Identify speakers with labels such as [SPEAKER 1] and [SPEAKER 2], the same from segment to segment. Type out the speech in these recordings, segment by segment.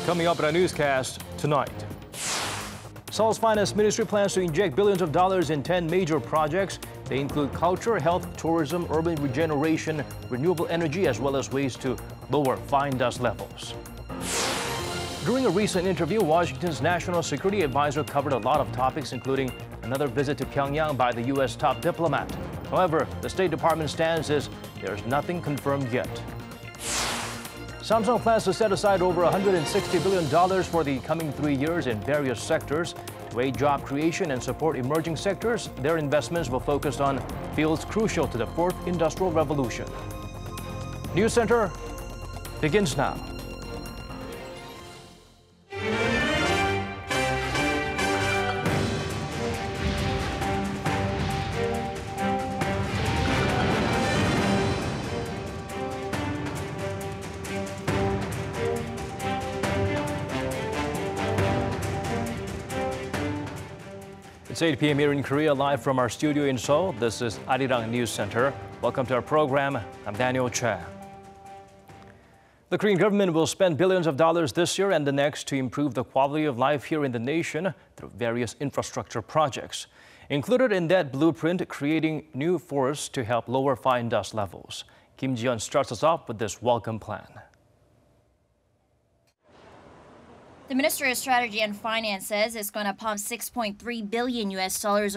[SPEAKER 1] Coming up in our newscast tonight. Seoul's Finance Ministry plans to inject billions of dollars in 10 major projects. They include culture, health, tourism, urban regeneration, renewable energy, as well as ways to lower fine dust levels. During a recent interview, Washington's National Security Advisor covered a lot of topics, including another visit to Pyongyang by the U.S. top diplomat. However, the State Department's stance is there's nothing confirmed yet. Samsung plans to set aside over $160 billion for the coming 3 years in various sectors to aid job creation and support emerging sectors. Their investments will focus on fields crucial to the fourth industrial revolution. News Center begins now. It's 8 p.m. here in Korea, live from our studio in Seoul. This is Arirang News Center. Welcome to our program. I'm Daniel Che. The Korean government will spend billions of dollars this year and the next to improve the quality of life here in the nation through various infrastructure projects. Included in that blueprint, creating new forests to help lower fine dust levels. Kim Ji-yeon starts us off with this welcome plan.
[SPEAKER 2] The Ministry of Strategy and Finance says it's going to pump $6.3 billion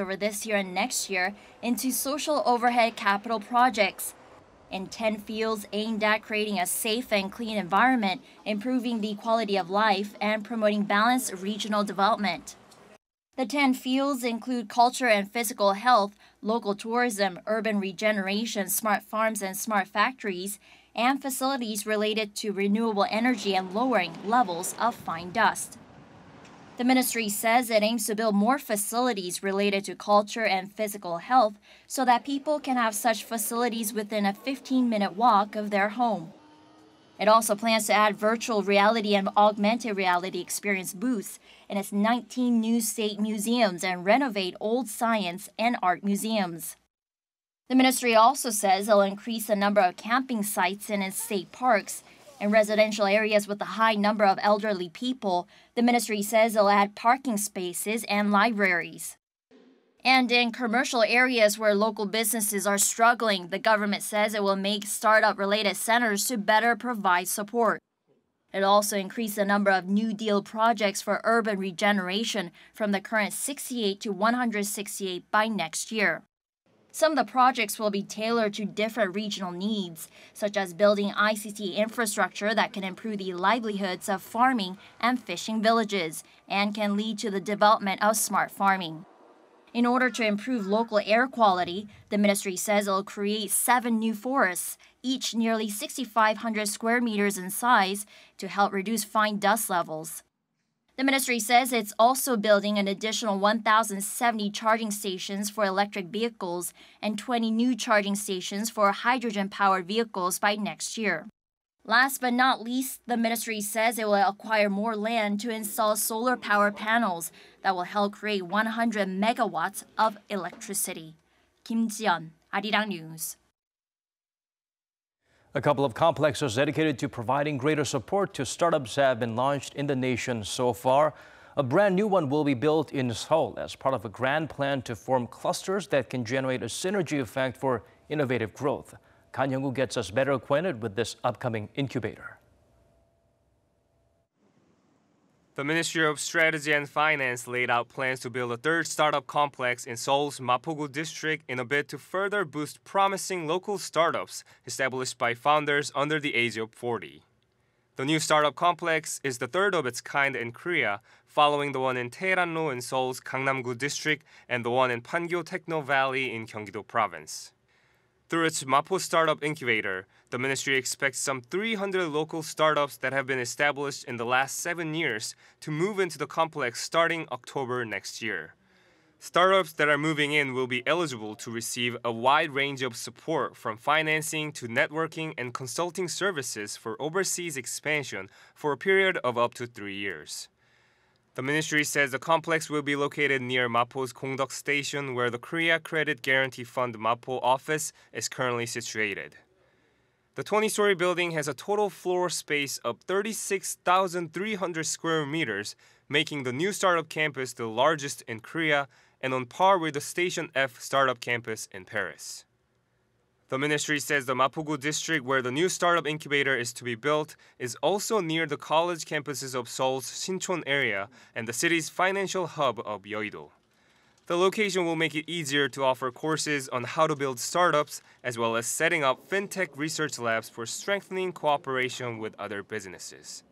[SPEAKER 2] over this year and next year into social overhead capital projects in 10 fields aimed at creating a safe and clean environment, improving the quality of life, and promoting balanced regional development. The 10 fields include culture and physical health, local tourism, urban regeneration, smart farms and smart factories, and facilities related to renewable energy and lowering levels of fine dust. The ministry says it aims to build more facilities related to culture and physical health so that people can have such facilities within a 15-minute walk of their home. It also plans to add virtual reality and augmented reality experience booths in its 19 new state museums and renovate old science and art museums. The ministry also says it'll increase the number of camping sites in its state parks. In residential areas with a high number of elderly people, the ministry says it'll add parking spaces and libraries. And in commercial areas where local businesses are struggling, the government says it will make startup-related centers to better provide support. It'll also increase the number of New Deal projects for urban regeneration from the current 68 to 168 by next year. Some of the projects will be tailored to different regional needs, such as building ICT infrastructure that can improve the livelihoods of farming and fishing villages, and can lead to the development of smart farming. In order to improve local air quality, the ministry says it will create 7 new forests, each nearly 6,500 square meters in size, to help reduce fine dust levels. The ministry says it's also building an additional 1,070 charging stations for electric vehicles and 20 new charging stations for hydrogen-powered vehicles by next year. Last but not least, the ministry says it will acquire more land to install solar power panels that will help create 100 megawatts of electricity. Kim Ji-yeon, Arirang News.
[SPEAKER 1] A couple of complexes dedicated to providing greater support to startups have been launched in the nation so far. A brand new one will be built in Seoul as part of a grand plan to form clusters that can generate a synergy effect for innovative growth. Kan Young-woo gets us better acquainted with this upcoming incubator.
[SPEAKER 3] The Ministry of Strategy and Finance laid out plans to build a third startup complex in Seoul's Mapo district in a bid to further boost promising local startups established by founders under the age of 40. The new startup complex is the third of its kind in Korea, following the one in Taeranno in Seoul's Gangnam-gu district and the one in Pangyo Techno Valley in Gyeonggi-do province. Through its Mapo Startup Incubator, the ministry expects some 300 local startups that have been established in the last 7 years to move into the complex starting October next year. Startups that are moving in will be eligible to receive a wide range of support from financing to networking and consulting services for overseas expansion for a period of up to 3 years. The ministry says the complex will be located near Mapo's Gov't station, where the Korea Credit Guarantee Fund Mapo office is currently situated. The 20-story building has a total floor space of 36,300 square meters, making the new startup campus the largest in Korea and on par with the Station F startup campus in Paris. The ministry says the Mapo district, where the new startup incubator is to be built, is also near the college campuses of Seoul's Sinchon area and the city's financial hub of Yeouido. The location will make it easier to offer courses on how to build startups, as well as setting up fintech research labs for strengthening cooperation with other businesses.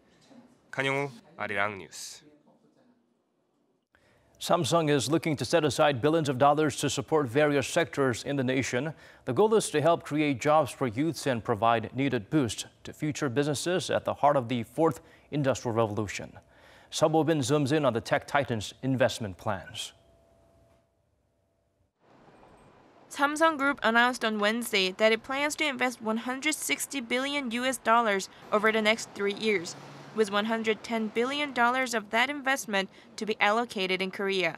[SPEAKER 3] Kanyong-woo, Arirang News.
[SPEAKER 1] Samsung is looking to set aside billions of dollars to support various sectors in the nation. The goal is to help create jobs for youths and provide needed boost to future businesses at the heart of the fourth industrial revolution. Subobin zooms in on the tech titans' investment plans.
[SPEAKER 4] Samsung Group announced on Wednesday that it plans to invest 160 billion US dollars over the next 3 years, with $110 billion of that investment to be allocated in Korea.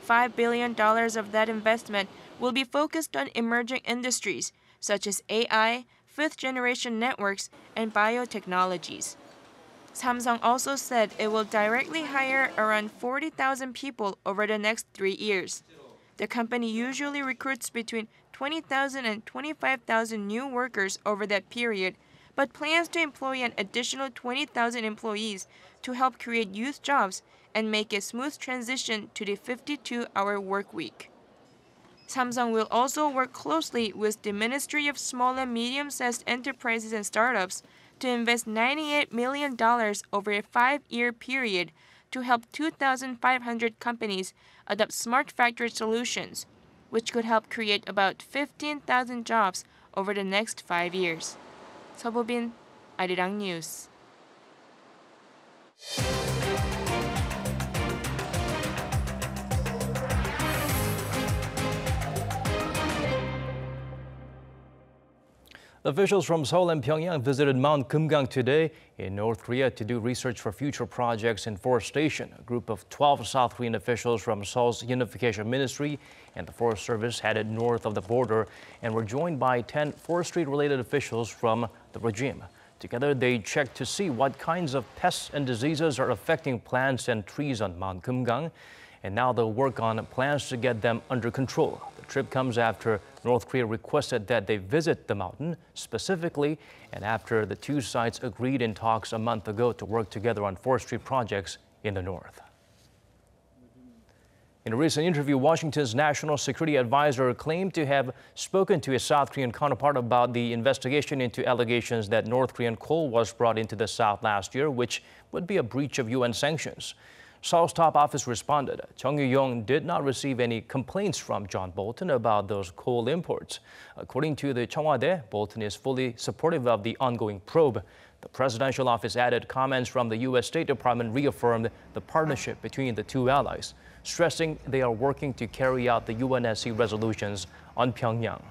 [SPEAKER 4] $5 billion of that investment will be focused on emerging industries such as AI, fifth-generation networks, and biotechnologies. Samsung also said it will directly hire around 40,000 people over the next 3 years. The company usually recruits between 20,000 and 25,000 new workers over that period, but plans to employ an additional 20,000 employees to help create youth jobs and make a smooth transition to the 52-hour work week. Samsung will also work closely with the Ministry of Small and Medium-Sized Enterprises and Startups to invest $98 million over a 5-year period to help 2,500 companies adopt smart factory solutions, which could help create about 15,000 jobs over the next 5 years. 서보빈, Arirang News.
[SPEAKER 1] Officials from Seoul and Pyongyang visited Mount Kumgang today in North Korea to do research for future projects in forestation. A group of 12 South Korean officials from Seoul's Unification Ministry and the Forest Service headed north of the border and were joined by 10 forestry-related officials from the regime. Together, they checked to see what kinds of pests and diseases are affecting plants and trees on Mount Kumgang, and now they'll work on plans to get them under control. The trip comes after North Korea requested that they visit the mountain specifically, and after the two sides agreed in talks a month ago to work together on forestry projects in the north. In a recent interview, Washington's National Security Advisor claimed to have spoken to his South Korean counterpart about the investigation into allegations that North Korean coal was brought into the South last year, which would be a breach of UN sanctions. Seoul's top office responded. Chung Yu-yong did not receive any complaints from John Bolton about those coal imports. According to the Cheongwade, Bolton is fully supportive of the ongoing probe. The presidential office added comments from the U.S. State Department reaffirmed the partnership between the two allies, stressing they are working to carry out the UNSC resolutions on Pyongyang.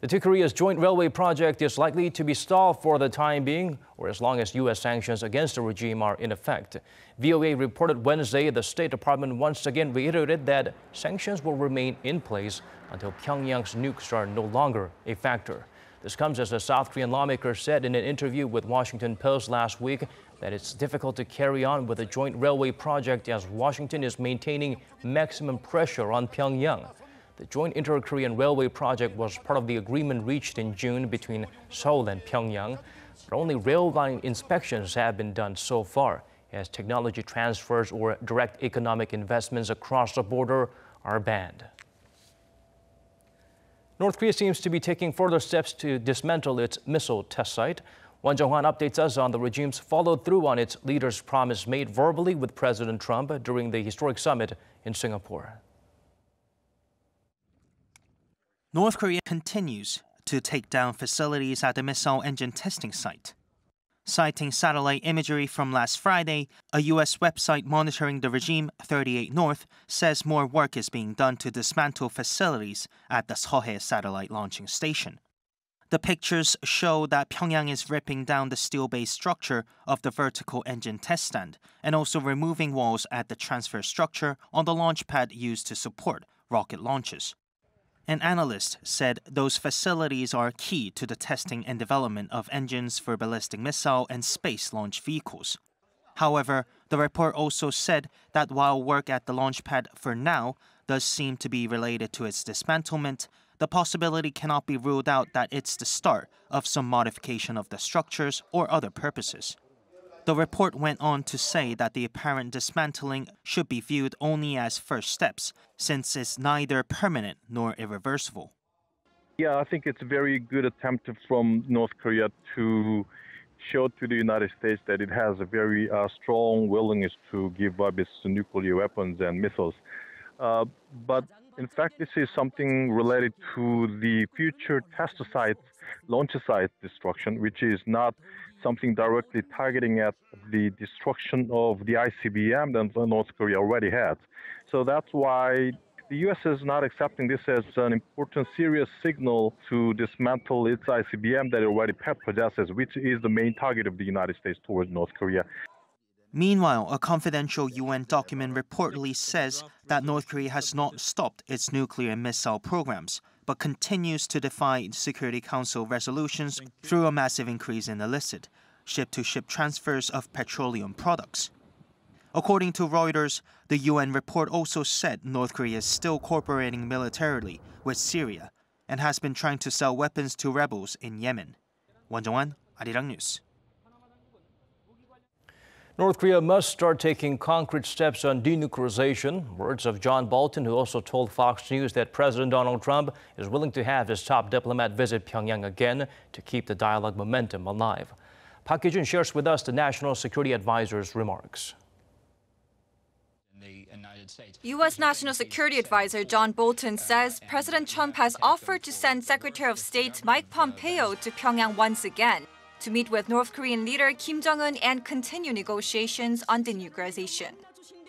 [SPEAKER 1] The two Koreas' joint railway project is likely to be stalled for the time being, or as long as U.S. sanctions against the regime are in effect. VOA reported Wednesday the State Department once again reiterated that sanctions will remain in place until Pyongyang's nukes are no longer a factor. This comes as a South Korean lawmaker said in an interview with Washington Post last week that it's difficult to carry on with the joint railway project as Washington is maintaining maximum pressure on Pyongyang. The joint inter-Korean railway project was part of the agreement reached in June between Seoul and Pyongyang, but only rail line inspections have been done so far, as technology transfers or direct economic investments across the border are banned. North Korea seems to be taking further steps to dismantle its missile test site. Won Jung-hwan updates us on the regime's follow-through on its leader's promise made verbally with President Trump during the historic summit in Singapore.
[SPEAKER 5] North Korea continues to take down facilities at the missile engine testing site. Citing satellite imagery from last Friday, a U.S. website monitoring the regime, 38 North, says more work is being done to dismantle facilities at the Seoul satellite launching station. The pictures show that Pyongyang is ripping down the steel-based structure of the vertical engine test stand and also removing walls at the transfer structure on the launch pad used to support rocket launches. An analyst said those facilities are key to the testing and development of engines for ballistic missile and space launch vehicles. However, the report also said that while work at the launch pad for now does seem to be related to its dismantlement, the possibility cannot be ruled out that it's the start of some modification of the structures or other purposes. The report went on to say that the apparent dismantling should be viewed only as first steps, since it's neither permanent nor irreversible.
[SPEAKER 6] Yeah, I think it's a very good attempt from North Korea to show to the United States that it has a very strong willingness to give up its nuclear weapons and missiles. But in fact, this is something related to the future test site, launch site destruction, which is not something directly targeting at the destruction of the ICBM that North Korea already had. So that's why the U.S. is not accepting this as an important, serious signal to dismantle its ICBM that it already possesses, which is the main target of the United States towards North Korea.
[SPEAKER 5] Meanwhile, a confidential UN document reportedly says that North Korea has not stopped its nuclear and missile programs, but continues to defy Security Council resolutions through a massive increase in illicit ship-to-ship transfers of petroleum products. According to Reuters, the UN report also said North Korea is still cooperating militarily with Syria and has been trying to sell weapons to rebels in Yemen. 원정환, Arirang News.
[SPEAKER 1] North Korea must start taking concrete steps on denuclearization. Words of John Bolton, who also told Fox News that President Donald Trump is willing to have his top diplomat visit Pyongyang again to keep the dialogue momentum alive. Park Ki-jun shares with us the National Security Advisor's remarks.
[SPEAKER 7] U.S. National Security Advisor John Bolton says President Trump has offered to send Secretary of State Mike Pompeo to Pyongyang once again to meet with North Korean leader Kim Jong-un and continue negotiations on denuclearization.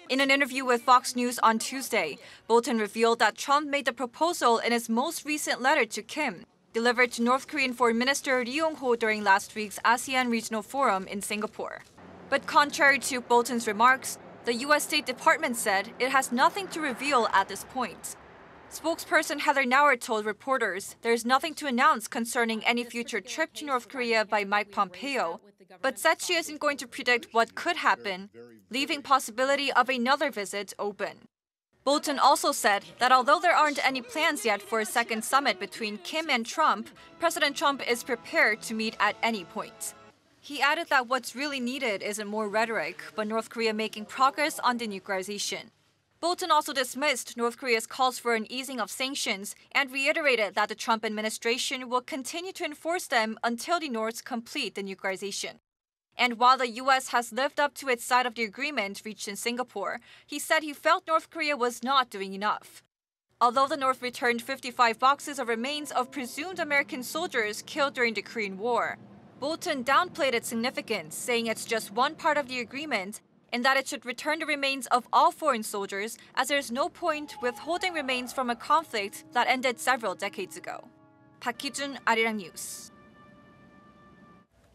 [SPEAKER 7] In an interview with Fox News on Tuesday, Bolton revealed that Trump made the proposal in his most recent letter to Kim, delivered to North Korean Foreign Minister Ri Yong-ho during last week's ASEAN Regional Forum in Singapore. But contrary to Bolton's remarks, the U.S. State Department said it has nothing to reveal at this point. Spokesperson Heather Nauert told reporters there's nothing to announce concerning any future trip to North Korea by Mike Pompeo, but said she isn't going to predict what could happen, leaving possibility of another visit open. Bolton also said that although there aren't any plans yet for a second summit between Kim and Trump, President Trump is prepared to meet at any point. He added that what's really needed isn't more rhetoric, but North Korea making progress on denuclearization. Bolton also dismissed North Korea's calls for an easing of sanctions and reiterated that the Trump administration will continue to enforce them until the Norths complete denuclearization. And while the U.S. has lived up to its side of the agreement reached in Singapore, he said he felt North Korea was not doing enough. Although the North returned 55 boxes of remains of presumed American soldiers killed during the Korean War, Bolton downplayed its significance, saying it's just one part of the agreement and that it should return the remains of all foreign soldiers, as there's no point withholding remains from a conflict that ended several decades ago. Park Ki-jun, Arirang News.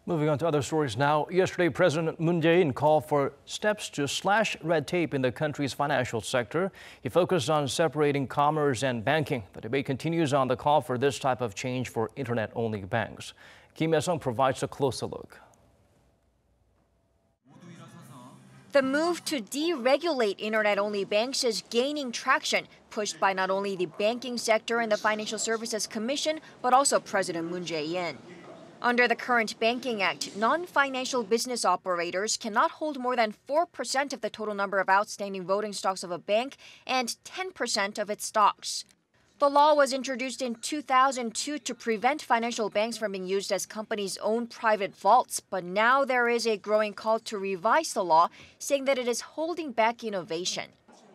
[SPEAKER 1] Moving on to other stories now. Yesterday, President Moon Jae-in called for steps to slash red tape in the country's financial sector. He focused on separating commerce and banking. The debate continues on the call for this type of change for internet-only banks. Kim Hye-sung provides a closer look.
[SPEAKER 2] The move to deregulate internet-only banks is gaining traction, pushed by not only the banking sector and the Financial Services Commission, but also President Moon Jae-in. Under the current Banking Act, non-financial business operators cannot hold more than 4% of the total number of outstanding voting stocks of a bank and 10% of its stocks. The law was introduced in 2002 to prevent financial banks from being used as companies' own private vaults, but now there is a growing call to revise the law, saying that it is holding back innovation.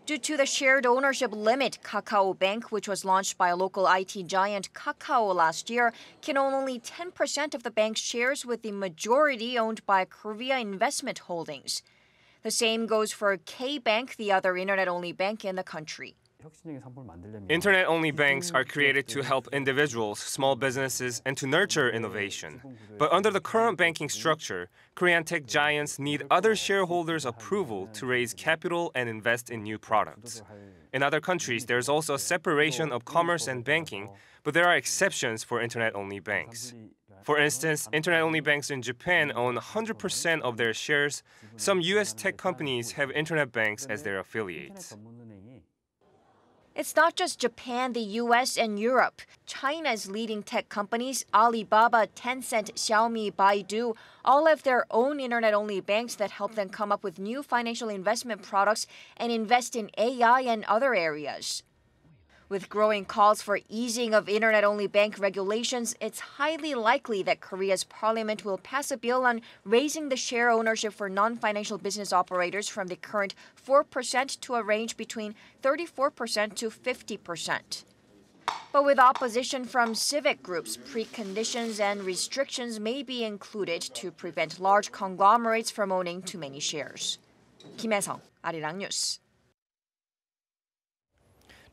[SPEAKER 2] Due to the shared ownership limit, Kakao Bank, which was launched by a local IT giant Kakao last year, can own only 10% of the bank's shares, with the majority owned by Korea Investment Holdings. The same goes for K-Bank, the other internet-only bank in the country.
[SPEAKER 3] Internet-only banks are created to help individuals, small businesses, and to nurture innovation. But under the current banking structure, Korean tech giants need other shareholders' approval to raise capital and invest in new products. In other countries, there's also a separation of commerce and banking, but there are exceptions for Internet-only banks. For instance, Internet-only banks in Japan own 100% of their shares. Some U.S. tech companies have Internet banks as their affiliates.
[SPEAKER 2] It's not just Japan, the US, and Europe. China's leading tech companies, Alibaba, Tencent, Xiaomi, Baidu, all have their own internet-only banks that help them come up with new financial investment products and invest in AI and other areas. With growing calls for easing of internet-only bank regulations, it's highly likely that Korea's parliament will pass a bill on raising the share ownership for non-financial business operators from the current 4% to a range between 34% to 50%. But with opposition from civic groups, preconditions and restrictions may be included to prevent large conglomerates from owning too many shares. Kim Hae-sung, Arirang News.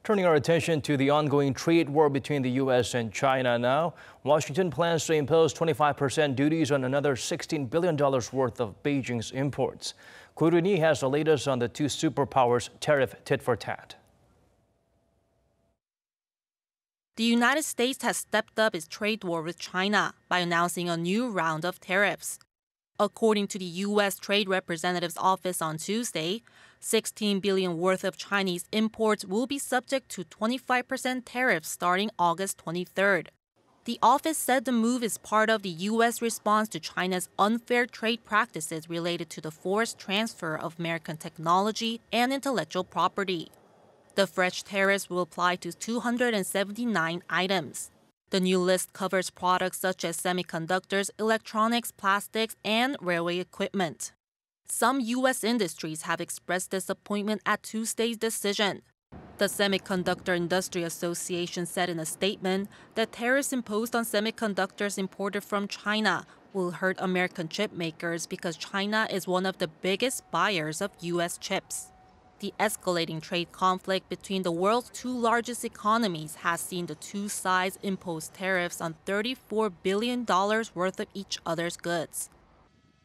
[SPEAKER 1] Turning our attention to the ongoing trade war between the U.S. and China now. Washington plans to impose 25% duties on another $16 billion worth of Beijing's imports. Ko Roon-hee has the latest on the two superpowers' tariff tit-for-tat.
[SPEAKER 8] The United States has stepped up its trade war with China by announcing a new round of tariffs. According to the U.S. Trade Representative's office on Tuesday, $16 billion worth of Chinese imports will be subject to 25% tariffs starting August 23rd. The office said the move is part of the U.S. response to China's unfair trade practices related to the forced transfer of American technology and intellectual property. The fresh tariffs will apply to 279 items. The new list covers products such as semiconductors, electronics, plastics, and railway equipment. Some U.S. industries have expressed disappointment at Tuesday's decision. The Semiconductor Industry Association said in a statement that tariffs imposed on semiconductors imported from China will hurt American chip makers because China is one of the biggest buyers of U.S. chips. The escalating trade conflict between the world's two largest economies has seen the two sides impose tariffs on $34 billion worth of each other's goods.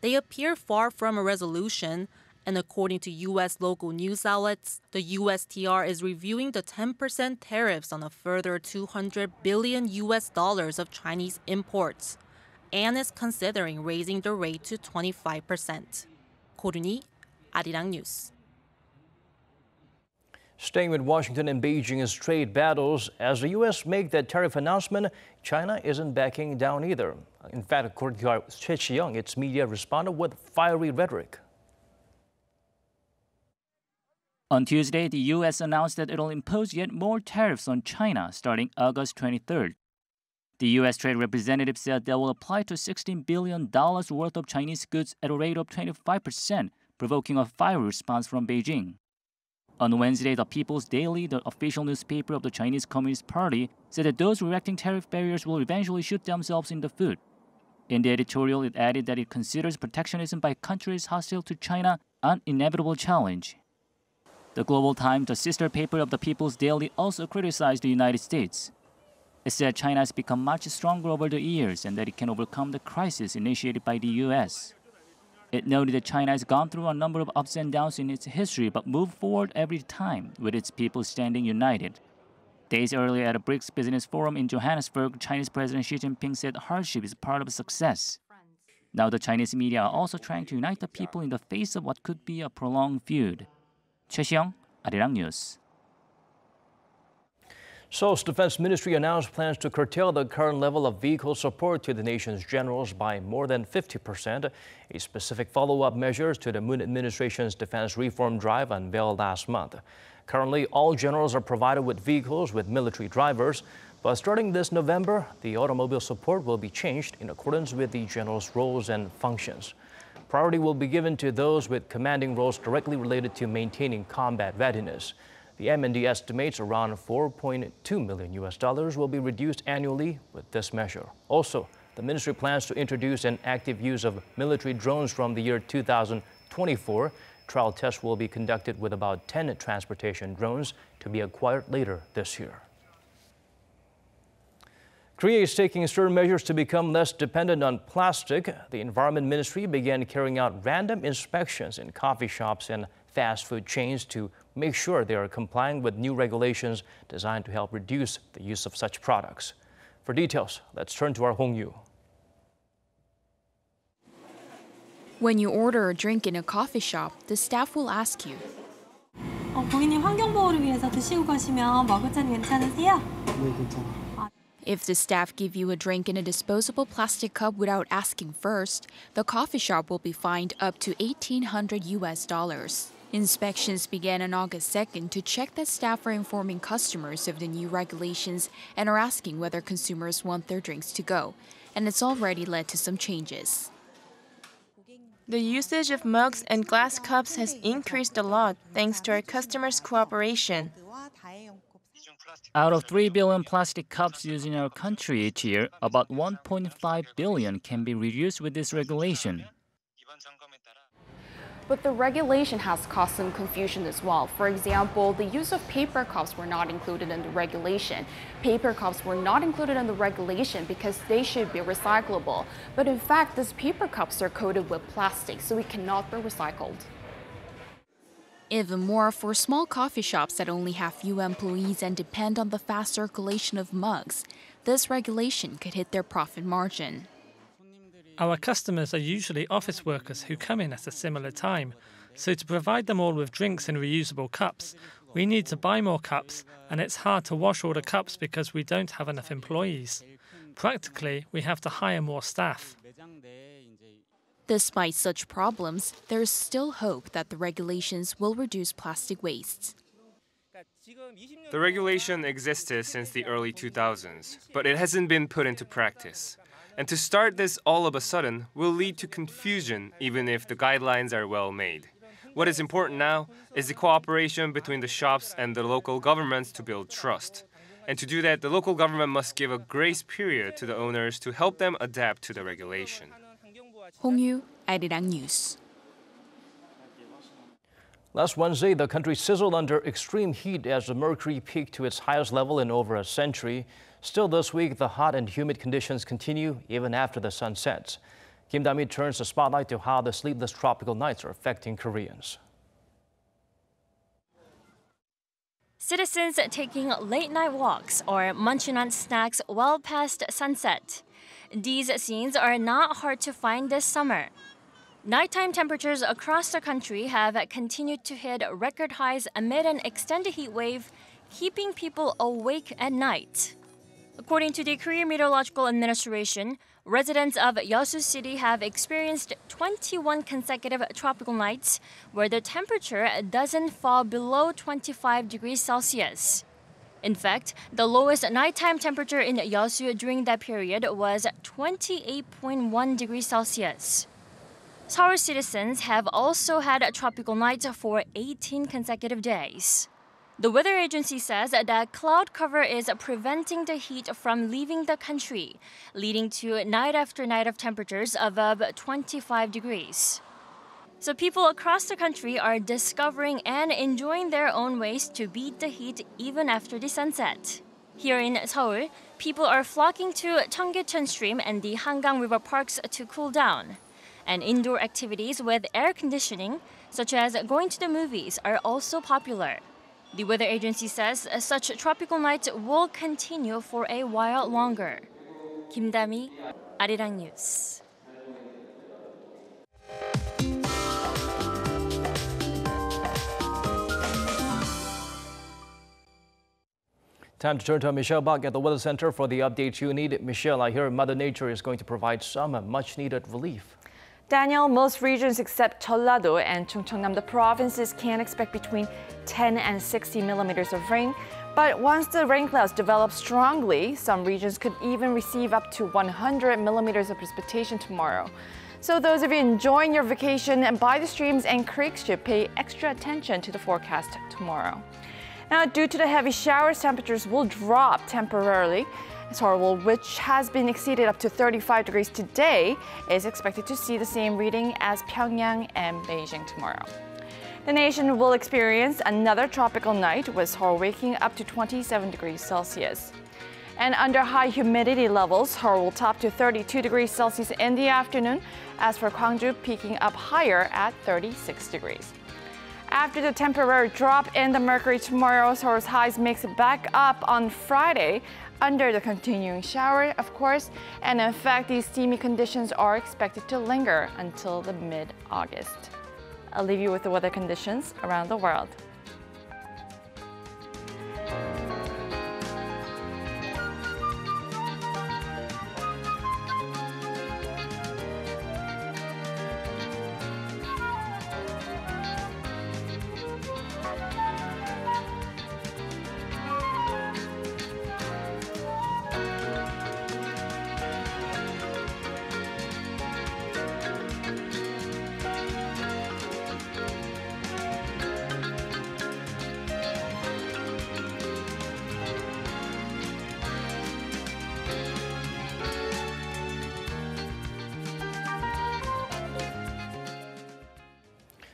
[SPEAKER 8] They appear far from a resolution, and according to U.S. local news outlets, the USTR is reviewing the 10% tariffs on a further $200 billion of Chinese imports, and is considering raising the rate to 25%. Ko Roon-hee, Arirang News.
[SPEAKER 1] Staying with Washington and Beijing's trade battles, as the U.S. make that tariff announcement, China isn't backing down either. In fact, according to Choi Chi-young, its media responded with fiery rhetoric.
[SPEAKER 9] On Tuesday, the U.S. announced that it will impose yet more tariffs on China starting August 23rd. The U.S. Trade Representative said they will apply to $16 billion worth of Chinese goods at a rate of 25%, provoking a fiery response from Beijing. On Wednesday, the People's Daily, the official newspaper of the Chinese Communist Party, said that those erecting tariff barriers will eventually shoot themselves in the foot. In the editorial, it added that it considers protectionism by countries hostile to China an inevitable challenge. The Global Times, the sister paper of the People's Daily, also criticized the United States. It said China has become much stronger over the years and that it can overcome the crisis initiated by the U.S. It noted that China has gone through a number of ups and downs in its history but moved forward every time, with its people standing united. Days earlier at a BRICS Business Forum in Johannesburg, Chinese President Xi Jinping said hardship is part of success. Now the Chinese media are also trying to unite the people in the face of what could be a prolonged feud. Choi Si-young, Arirang News.
[SPEAKER 1] Seoul's Defense Ministry announced plans to curtail the current level of vehicle support to the nation's generals by more than 50%, a specific follow-up measure to the Moon administration's defense reform drive unveiled last month. Currently, all generals are provided with vehicles with military drivers, but starting this November, the automobile support will be changed in accordance with the general's roles and functions. Priority will be given to those with commanding roles directly related to maintaining combat readiness. The M&D estimates around $4.2 million will be reduced annually with this measure. Also, the ministry plans to introduce an active use of military drones from the year 2024. Trial tests will be conducted with about 10 transportation drones to be acquired later this year. Korea is taking certain measures to become less dependent on plastic. The Environment Ministry began carrying out random inspections in coffee shops and fast food chains to make sure they are complying with new regulations designed to help reduce the use of such products. For details, let's turn to our Hong Yu.
[SPEAKER 10] When you order a drink in a coffee shop, the staff will ask you,
[SPEAKER 11] 고객님 환경 보호를 위해서 드시고 가시면 먹을 잔 괜찮으세요?
[SPEAKER 12] 네, 괜찮아요.
[SPEAKER 10] If the staff give you a drink in a disposable plastic cup without asking first, the coffee shop will be fined up to $1,800. Inspections began on August 2nd to check that staff are informing customers of the new regulations and are asking whether consumers want their drinks to go. And it's already led to some changes.
[SPEAKER 4] The usage of mugs and glass cups has increased a lot thanks to our customers' cooperation.
[SPEAKER 9] Out of 3 billion plastic cups used in our country each year, about 1.5 billion can be reused with this regulation.
[SPEAKER 10] But the regulation has caused some confusion as well. For example, the use of paper cups were not included in the regulation. Paper cups were not included in the regulation because they should be recyclable. But in fact, these paper cups are coated with plastic, so it cannot be recycled. Even more, for small coffee shops that only have few employees and depend on the fast circulation of mugs, this regulation could hit their profit margin.
[SPEAKER 13] Our customers are usually office workers who come in at a similar time, so to provide them all with drinks in reusable cups, we need to buy more cups, and it's hard to wash all the cups because we don't have enough employees. Practically, we have to hire more staff.
[SPEAKER 10] Despite such problems, there is still hope that the regulations will reduce plastic waste.
[SPEAKER 3] The regulation existed since the early 2000s, but it hasn't been put into practice. And to start this all of a sudden will lead to confusion even if the guidelines are well made. What is important now is the cooperation between the shops and the local governments to build trust. And to do that, the local government must give a grace period to the owners to help them adapt to the regulation.
[SPEAKER 10] Hong Yu, Arirang News.
[SPEAKER 1] Last Wednesday, the country sizzled under extreme heat as the mercury peaked to its highest level in over a century. Still this week, the hot and humid conditions continue even after the sun sets. Kim Da-mi turns the spotlight to how the sleepless tropical nights are affecting Koreans.
[SPEAKER 2] Citizens taking late-night walks or munching on snacks well past sunset. These scenes are not hard to find this summer. Nighttime temperatures across the country have continued to hit record highs amid an extended heat wave, keeping people awake at night. According to the Korea Meteorological Administration, residents of Yeosu City have experienced 21 consecutive tropical nights where the temperature doesn't fall below 25 degrees Celsius. In fact, the lowest nighttime temperature in Yeosu during that period was 28.1 degrees Celsius. Seoul citizens have also had tropical nights for 18 consecutive days. The weather agency says that cloud cover is preventing the heat from leaving the country, leading to night after night of temperatures above 25 degrees. So people across the country are discovering and enjoying their own ways to beat the heat even after the sunset. Here in Seoul, people are flocking to Cheonggyecheon Stream and the Hangang River parks to cool down. And indoor activities with air conditioning, such as going to the movies, are also popular. The weather agency says such tropical nights will continue for a while longer. Kim Da-mi, Arirang News.
[SPEAKER 1] Time to turn to Michelle Bach at the Weather Center for the updates you need. Michelle, I hear Mother Nature is going to provide some much-needed relief.
[SPEAKER 14] Daniel, most regions except Jeollado and Chungcheongnam, the provinces can expect between 10 and 60 millimeters of rain. But once the rain clouds develop strongly, some regions could even receive up to 100 millimeters of precipitation tomorrow. So those of you enjoying your vacation by the streams and creeks should pay extra attention to the forecast tomorrow. Now, due to the heavy showers, temperatures will drop temporarily. Seoul, which has been exceeded up to 35 degrees today, is expected to see the same reading as Pyongyang and Beijing tomorrow. The nation will experience another tropical night with Seoul waking up to 27 degrees Celsius. And under high humidity levels, Seoul will top to 32 degrees Celsius in the afternoon, as for Gwangju peaking up higher at 36 degrees. After the temporary drop in the mercury tomorrow, Seoul's highs mix back up on Friday under the continuing shower, of course. And in fact, these steamy conditions are expected to linger until the mid-August. I'll leave you with the weather conditions around the world.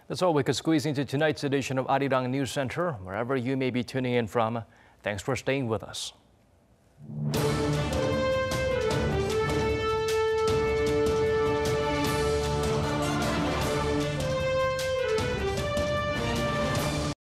[SPEAKER 1] That's all we could squeeze into tonight's edition of Arirang News Center. Wherever you may be tuning in from, thanks for staying with us.